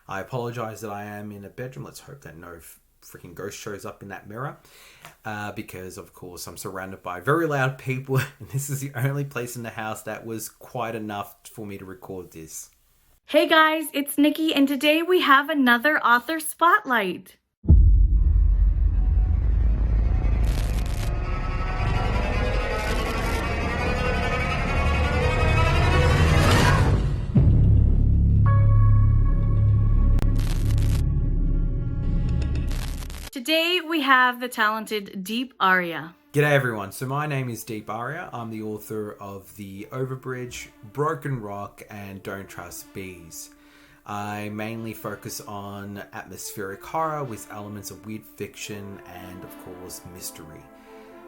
I apologize that I am in a bedroom. Let's hope that no freaking ghost shows up in that mirror. Because, of course, I'm surrounded by very loud people. And this is the only place in the house that was quiet enough for me to record this. Hey guys, it's Nichi, and today we have another author spotlight. Today we have the talented Arya. G'day everyone, so my name is Arya. I'm the author of The Overbridge, Broken Rock, and Don't Trust Bees. I mainly focus on atmospheric horror with elements of weird fiction and, of course, mystery.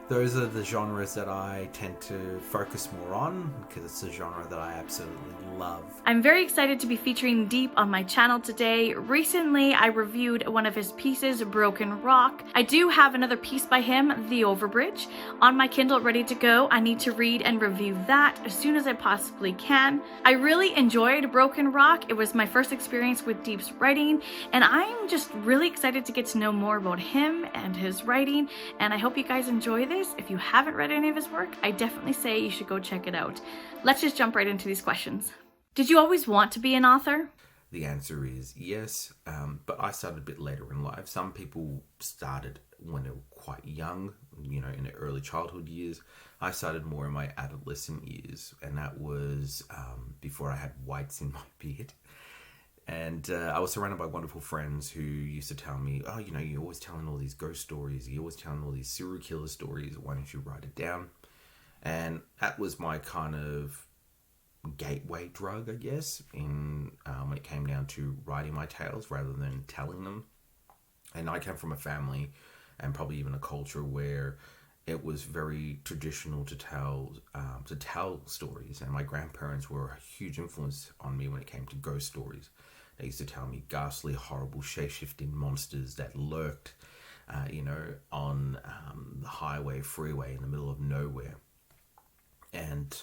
Those are the genres that I tend to focus more on because it's a genre that I absolutely love. I'm very excited to be featuring Deep on my channel today. Recently, I reviewed one of his pieces, Broken Rock. I do have another piece by him, The Overbridge, on my Kindle ready to go. I need to read and review that as soon as I possibly can. I really enjoyed Broken Rock. It was my first experience with Deep's writing, and I'm just really excited to get to know more about him and his writing, and I hope you guys enjoy this. If you haven't read any of his work, I definitely say you should go check it out. Let's just jump right into these questions. Did you always want to be an author? The answer is yes, but I started a bit later in life. Some people started when they were quite young, in their early childhood years. I started more in my adolescent years, and that was before I had whites in my beard. And I was surrounded by wonderful friends who used to tell me, oh, you're always telling all these ghost stories. You're always telling all these serial killer stories. Why don't you write it down? And that was my kind of gateway drug, I guess, when it came down to writing my tales rather than telling them. And I came from a family and probably even a culture where it was very traditional to tell stories. And my grandparents were a huge influence on me when it came to ghost stories. They used to tell me ghastly, horrible, shape-shifting monsters that lurked, on the highway, freeway, in the middle of nowhere. And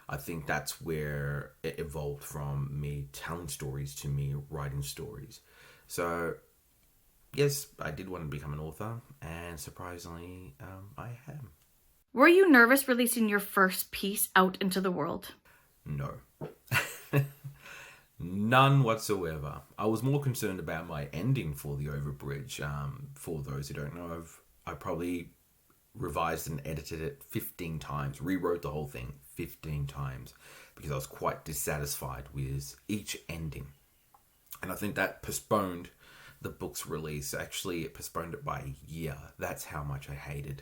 I think that's where it evolved from me telling stories to me writing stories. So, yes, I did want to become an author, and surprisingly, I am. Were you nervous releasing your first piece out into the world? No. None whatsoever. I was more concerned about my ending for The Overbridge. For those who don't know, I probably revised and edited it 15 times, rewrote the whole thing 15 times, because I was quite dissatisfied with each ending. And I think that postponed the book's release. Actually, it postponed it by a year. That's how much I hated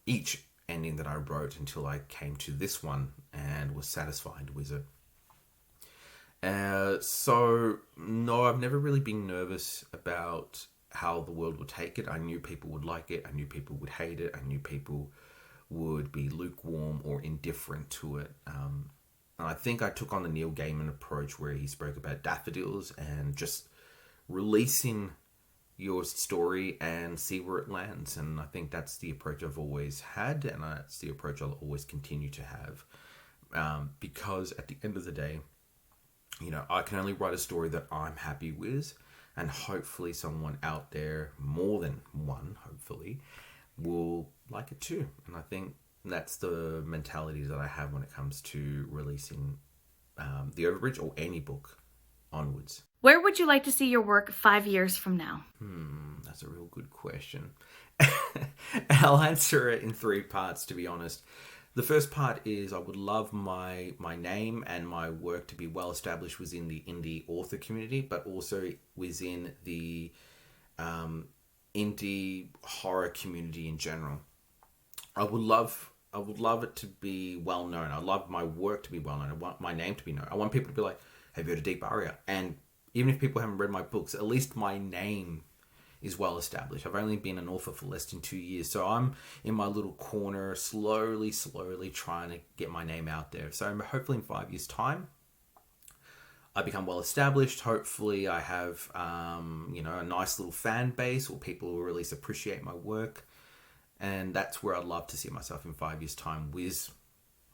each ending that I wrote until I came to this one and was satisfied with it. So, no, I've never really been nervous about how the world would take it. I knew people would like it. I knew people would hate it. I knew people would be lukewarm or indifferent to it. And I think I took on the Neil Gaiman approach where he spoke about daffodils and just releasing your story and see where it lands. And I think that's the approach I've always had, and that's the approach I'll always continue to have. Because at the end of the day, I can only write a story that I'm happy with, and hopefully someone out there, more than one, hopefully, will like it too. And I think that's the mentality that I have when it comes to releasing The Overbridge or any book onwards. Where would you like to see your work 5 years from now? That's a real good question. I'll answer it in 3 parts, to be honest. The first part is I would love my name and my work to be well established within the indie author community, but also within the indie horror community in general. I would love it to be well known. I love my work to be well known. I want my name to be known. I want people to be like, have you heard of Arya? And even if people haven't read my books, at least my name is well established. I've only been an author for less than 2 years, so I'm in my little corner, slowly trying to get my name out there. So hopefully in 5 years' time, I become well established. Hopefully I have, a nice little fan base, or people who really appreciate my work. And that's where I'd love to see myself in 5 years' time with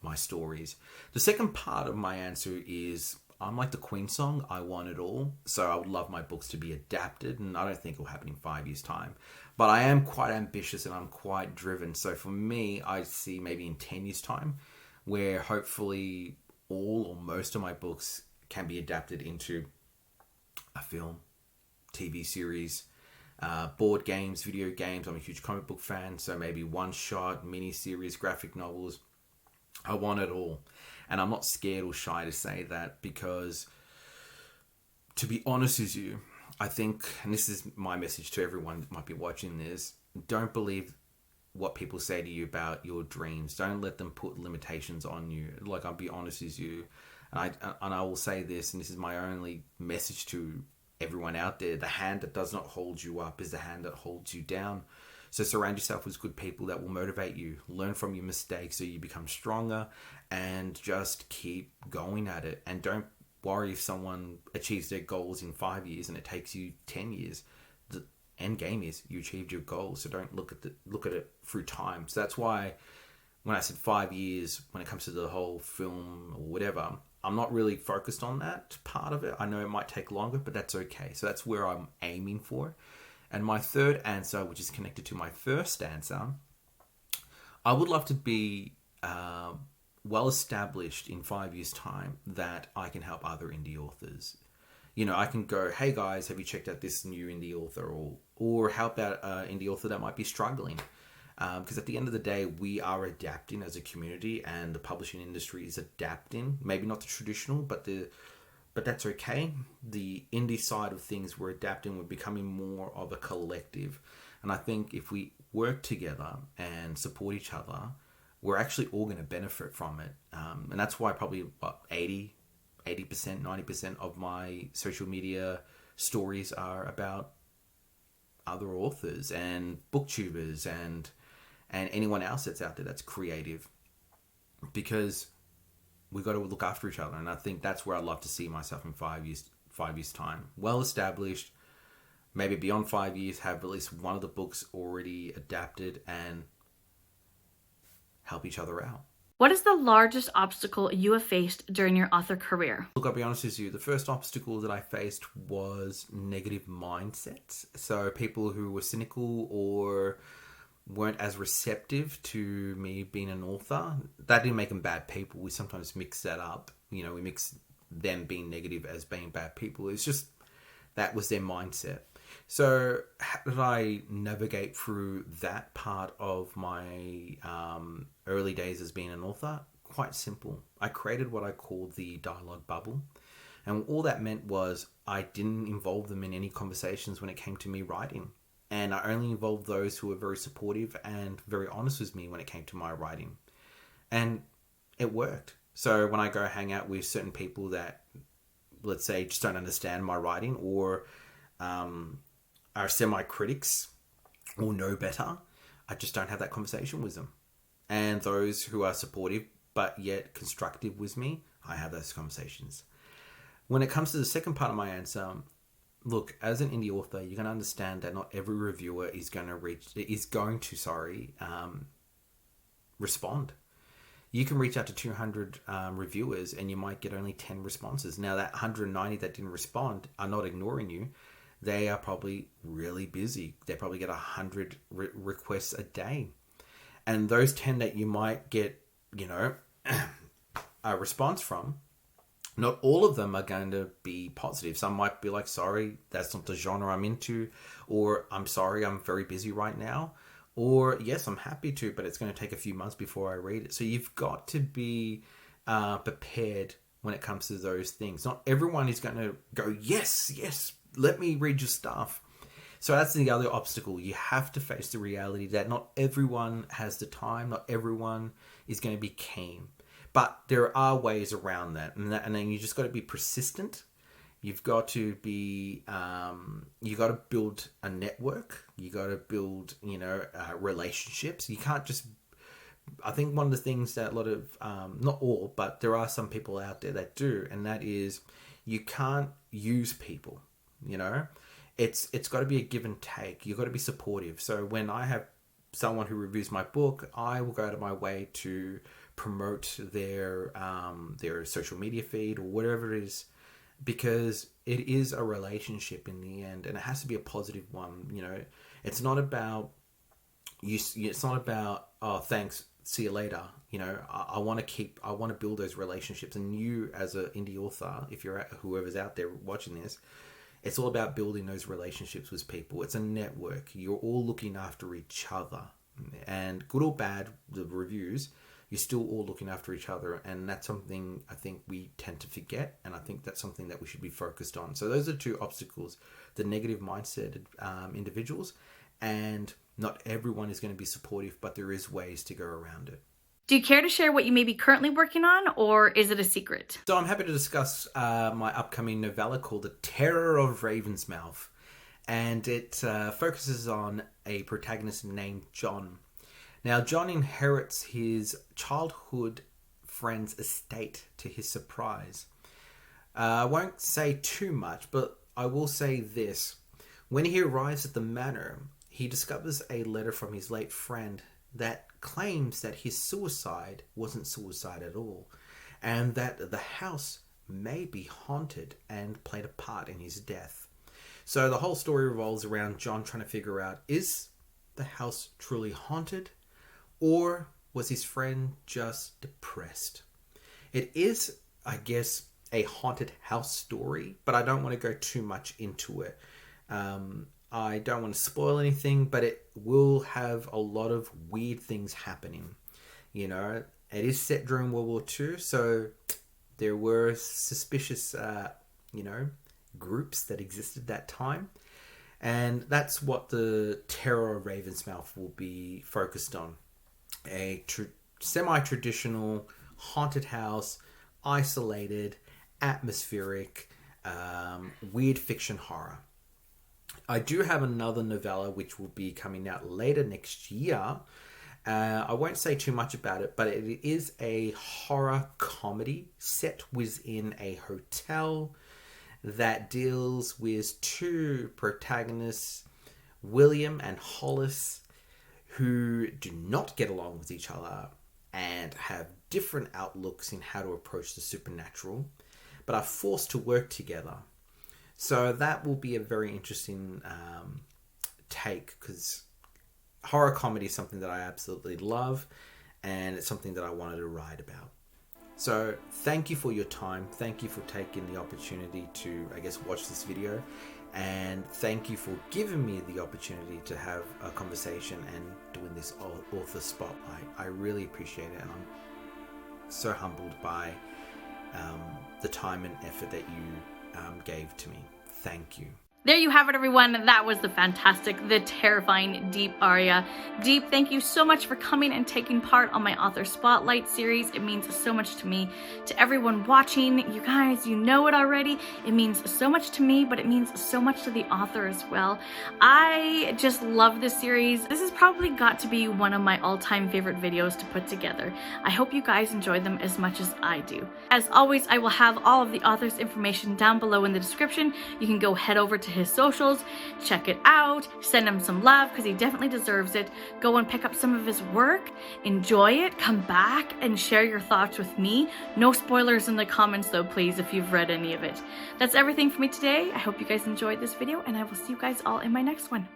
my stories. The second part of my answer is I'm like the Queen song, I want it all. So I would love my books to be adapted, and I don't think it'll happen in 5 years' time. But I am quite ambitious and I'm quite driven. So for me, I see maybe in 10 years' time, where hopefully all or most of my books can be adapted into a film, TV series, board games, video games. I'm a huge comic book fan, so maybe one-shot, mini-series, graphic novels. I want it all. And I'm not scared or shy to say that, because to be honest with you, I think, and this is my message to everyone that might be watching this, don't believe what people say to you about your dreams. Don't let them put limitations on you. Like, I'll be honest with you, and I will say this, and this is my only message to everyone out there: the hand that does not hold you up is the hand that holds you down. So surround yourself with good people that will motivate you. Learn from your mistakes so you become stronger, and just keep going at it. And don't worry if someone achieves their goals in 5 years and it takes you 10 years. The end game is you achieved your goals. So don't look at it through time. So that's why when I said 5 years, when it comes to the whole film or whatever, I'm not really focused on that part of it. I know it might take longer, but that's okay. So that's where I'm aiming for. And my third answer, which is connected to my first answer, I would love to be well established in 5 years' time that I can help other indie authors. You know, I can go, hey guys, have you checked out this new indie author? Or help out an indie author that might be struggling. Because at the end of the day, we are adapting as a community, and the publishing industry is adapting. Maybe not the traditional, but that's okay. The indie side of things, we're adapting. We're becoming more of a collective. And I think if we work together and support each other, we're actually all going to benefit from it. And that's why probably 80%, 90% of my social media stories are about other authors and booktubers and anyone else that's out there that's creative. Because we've got to look after each other. And I think that's where I'd love to see myself in 5 years' time. Well established, maybe beyond 5 years, have at least one of the books already adapted and help each other out. What is the largest obstacle you have faced during your author career? Look, I'll be honest with you, the first obstacle that I faced was negative mindsets. So people who were cynical or weren't as receptive to me being an author. That didn't make them bad people. We sometimes mix that up. You know, we mix them being negative as being bad people. It's just that was their mindset. So how did I navigate through that part of my early days as being an author? Quite simple. I created what I called the dialogue bubble. And all that meant was I didn't involve them in any conversations when it came to me writing. And I only involved those who were very supportive and very honest with me when it came to my writing. And it worked. So when I go hang out with certain people that, let's say, just don't understand my writing or are semi-critics or know better, I just don't have that conversation with them. And those who are supportive but yet constructive with me, I have those conversations. When it comes to the second part of my answer, look, as an indie author, you're going to understand that not every reviewer is going to respond. You can reach out to 200 reviewers and you might get only 10 responses. Now, that 190 that didn't respond are not ignoring you. They are probably really busy. They probably get 100 requests a day. And those 10 that you might get, a response from, not all of them are going to be positive. Some might be like, sorry, that's not the genre I'm into. Or, I'm sorry, I'm very busy right now. Or, yes, I'm happy to, but it's going to take a few months before I read it. So you've got to be prepared when it comes to those things. Not everyone is going to go, yes, let me read your stuff. So that's the other obstacle. You have to face the reality that not everyone has the time. Not everyone is going to be keen. But there are ways around that. And then you just got to be persistent. You've got to be, you got to build a network. You got to build, relationships. You can't just, I think one of the things that a lot of, not all, but there are some people out there that do, and that is you can't use people, It's got to be a give and take. You've got to be supportive. So when I have someone who reviews my book, I will go out of my way to promote their social media feed or whatever it is because it is a relationship in the end, and it has to be a positive one. You know, it's not about it's not about, oh, thanks, see you later. You know, I want to build those relationships. And you, as an indie author, if you're whoever's out there watching this, it's all about building those relationships with people. It's a network. You're all looking after each other, and good or bad, the reviews, you're still all looking after each other. And that's something I think we tend to forget. And I think that's something that we should be focused on. So those are two obstacles: the negative mindset individuals, and not everyone is going to be supportive, but there is ways to go around it. Do you care to share what you may be currently working on, or is it a secret? So I'm happy to discuss my upcoming novella called The Terror of Ravensmouth. And it focuses on a protagonist named John. Now, John inherits his childhood friend's estate to his surprise. I won't say too much, but I will say this. When he arrives at the manor, he discovers a letter from his late friend that claims that his suicide wasn't suicide at all, and that the house may be haunted and played a part in his death. So the whole story revolves around John trying to figure out, is the house truly haunted, or was his friend just depressed? It is, I guess, a haunted house story, but I don't want to go too much into it. I don't want to spoil anything, but it will have a lot of weird things happening. You know, it is set during World War II, so there were suspicious, groups that existed that time. And that's what the Terror of Ravensmouth will be focused on. A semi-traditional haunted house, isolated, atmospheric, weird fiction horror. I do have another novella which will be coming out later next year. I won't say too much about it, but it is a horror comedy set within a hotel that deals with two protagonists, William and Hollis, who do not get along with each other and have different outlooks in how to approach the supernatural, but are forced to work together. So that will be a very interesting take, because horror comedy is something that I absolutely love, and it's something that I wanted to write about. So thank you for your time. Thank you for taking the opportunity to, I guess, watch this video. And thank you for giving me the opportunity to have a conversation and doing this author spotlight. I really appreciate it, and I'm so humbled by the time and effort that you gave to me. Thank you. There you have it, everyone. That was the fantastic, the terrifying Deep Arya. Deep, thank you so much for coming and taking part on my author spotlight series. It means so much to me. To everyone watching, you guys, you know it already. It means so much to me, but it means so much to the author as well. I just love this series. This has probably got to be one of my all-time favorite videos to put together. I hope you guys enjoyed them as much as I do. As always, I will have all of the author's information down below in the description. You can go head over to his socials, check it out, send him some love because he definitely deserves it. Go and pick up some of his work, enjoy it, come back and share your thoughts with me. No spoilers in the comments though, please, if you've read any of it. That's everything for me today. I hope you guys enjoyed this video, and I will see you guys all in my next one.